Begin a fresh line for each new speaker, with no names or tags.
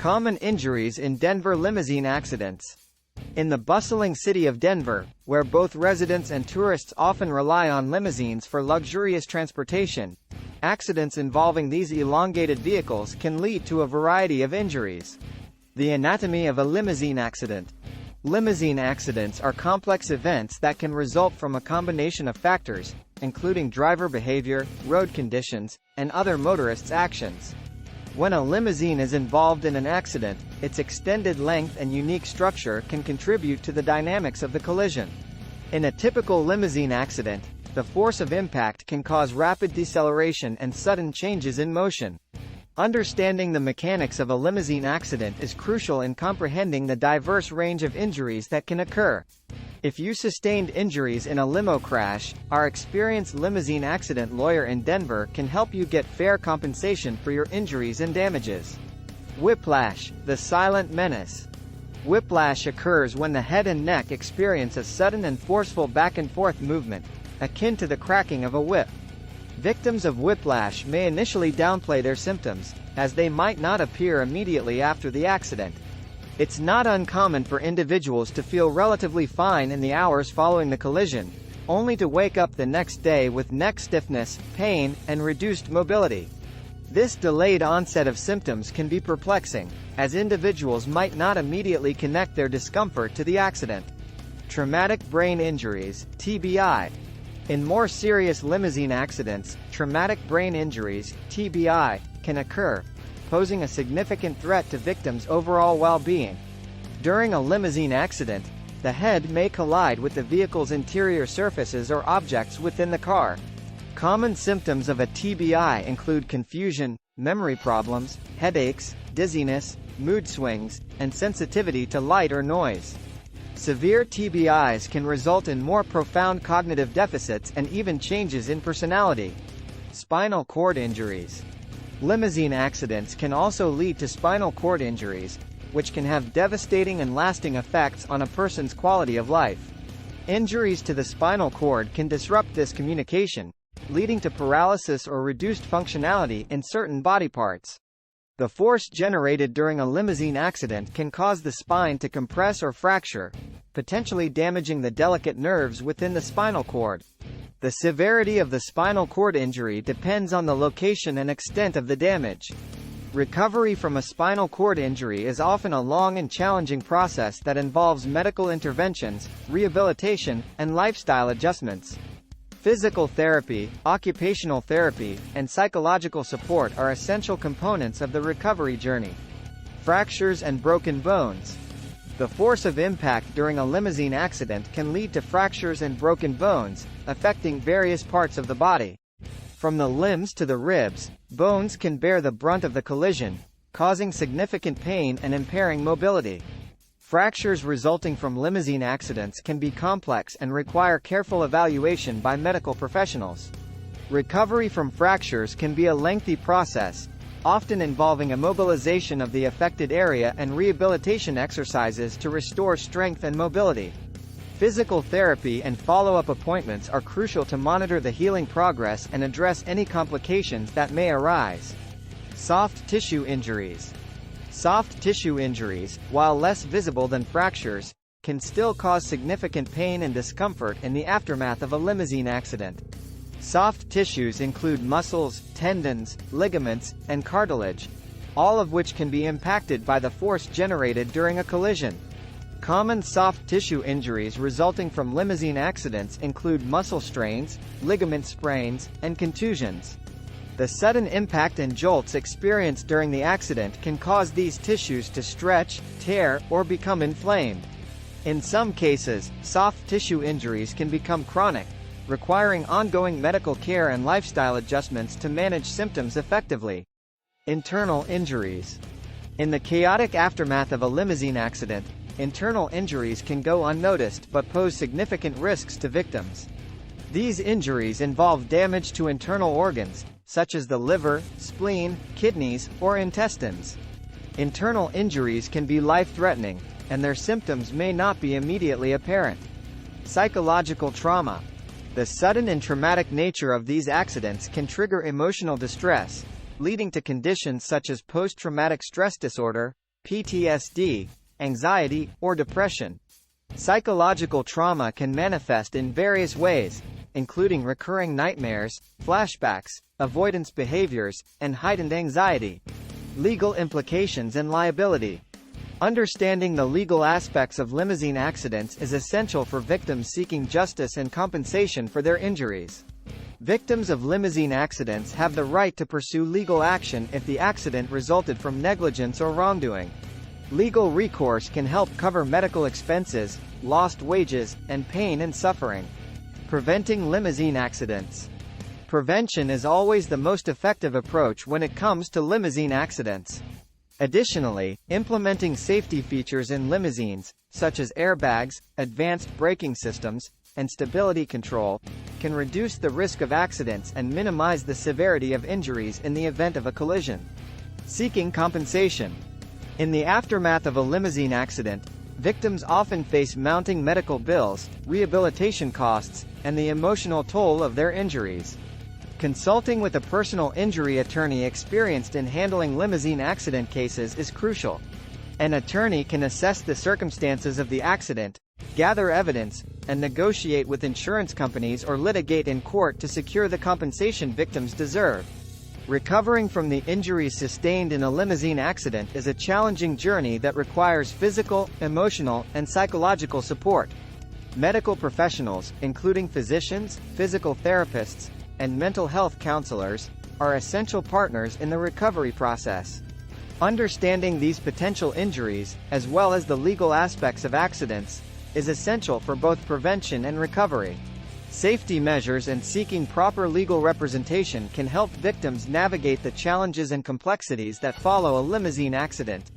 Common injuries in Denver limousine accidents. In the bustling city of Denver, where both residents and tourists often rely on limousines for luxurious transportation, accidents involving these elongated vehicles can lead to a variety of injuries. The anatomy of a limousine accident. Limousine accidents are complex events that can result from a combination of factors, including driver behavior, road conditions, and other motorists' actions. When a limousine is involved in an accident, its extended length and unique structure can contribute to the dynamics of the collision. In a typical limousine accident, the force of impact can cause rapid deceleration and sudden changes in motion. Understanding the mechanics of a limousine accident is crucial in comprehending the diverse range of injuries that can occur. If you sustained injuries in a limo crash, our experienced limousine accident lawyer in Denver can help you get fair compensation for your injuries and damages. Whiplash, the silent menace. Whiplash occurs when the head and neck experience a sudden and forceful back-and-forth movement, akin to the cracking of a whip. Victims of whiplash may initially downplay their symptoms, as they might not appear immediately after the accident. It's not uncommon for individuals to feel relatively fine in the hours following the collision, only to wake up the next day with neck stiffness, pain, and reduced mobility. This delayed onset of symptoms can be perplexing, as individuals might not immediately connect their discomfort to the accident. Traumatic brain injuries, TBI. In more serious limousine accidents, traumatic brain injuries, TBI, can occur, posing a significant threat to victims' overall well-being. During a limousine accident, the head may collide with the vehicle's interior surfaces or objects within the car. Common symptoms of a TBI include confusion, memory problems, headaches, dizziness, mood swings, and sensitivity to light or noise. Severe TBIs can result in more profound cognitive deficits and even changes in personality. Spinal cord injuries. Limousine accidents can also lead to spinal cord injuries, which can have devastating and lasting effects on a person's quality of life. Injuries to the spinal cord can disrupt this communication, leading to paralysis or reduced functionality in certain body parts. The force generated during a limousine accident can cause the spine to compress or fracture, potentially damaging the delicate nerves within the spinal cord. The severity of the spinal cord injury depends on the location and extent of the damage. Recovery from a spinal cord injury is often a long and challenging process that involves medical interventions, rehabilitation, and lifestyle adjustments. Physical therapy, occupational therapy, and psychological support are essential components of the recovery journey. Fractures and broken bones. The force of impact during a limousine accident can lead to fractures and broken bones, affecting various parts of the body. From the limbs to the ribs, bones can bear the brunt of the collision, causing significant pain and impairing mobility. Fractures resulting from limousine accidents can be complex and require careful evaluation by medical professionals. Recovery from fractures can be a lengthy process, often involving immobilization of the affected area and rehabilitation exercises to restore strength and mobility. Physical therapy and follow-up appointments are crucial to monitor the healing progress and address any complications that may arise. Soft tissue injuries. Soft tissue injuries, while less visible than fractures, can still cause significant pain and discomfort in the aftermath of a limousine accident. Soft tissues include muscles, tendons, ligaments, and cartilage, all of which can be impacted by the force generated during a collision. Common soft tissue injuries resulting from limousine accidents include muscle strains, ligament sprains, and contusions. The sudden impact and jolts experienced during the accident can cause these tissues to stretch, tear, or become inflamed. In some cases, soft tissue injuries can become chronic, requiring ongoing medical care and lifestyle adjustments to manage symptoms effectively. Internal injuries. In the chaotic aftermath of a limousine accident, internal injuries can go unnoticed but pose significant risks to victims. These injuries involve damage to internal organs, such as the liver, spleen, kidneys, or intestines. Internal injuries can be life-threatening, and their symptoms may not be immediately apparent. Psychological trauma. The sudden and traumatic nature of these accidents can trigger emotional distress, leading to conditions such as post-traumatic stress disorder, PTSD, anxiety, or depression. Psychological trauma can manifest in various ways, including recurring nightmares, flashbacks, avoidance behaviors, and heightened anxiety. Legal implications and liability. Understanding the legal aspects of limousine accidents is essential for victims seeking justice and compensation for their injuries. Victims of limousine accidents have the right to pursue legal action if the accident resulted from negligence or wrongdoing. Legal recourse can help cover medical expenses, lost wages, and pain and suffering. Preventing limousine accidents. Prevention is always the most effective approach when it comes to limousine accidents. Additionally, implementing safety features in limousines, such as airbags, advanced braking systems, and stability control, can reduce the risk of accidents and minimize the severity of injuries in the event of a collision. Seeking compensation. In the aftermath of a limousine accident, victims often face mounting medical bills, rehabilitation costs, and the emotional toll of their injuries. Consulting with a personal injury attorney experienced in handling limousine accident cases is crucial. An attorney can assess the circumstances of the accident, gather evidence, and negotiate with insurance companies or litigate in court to secure the compensation victims deserve. Recovering from the injuries sustained in a limousine accident is a challenging journey that requires physical, emotional, and psychological support. Medical professionals, including physicians, physical therapists, and mental health counselors, are essential partners in the recovery process. Understanding these potential injuries, as well as the legal aspects of accidents, is essential for both prevention and recovery. Safety measures and seeking proper legal representation can help victims navigate the challenges and complexities that follow a limousine accident.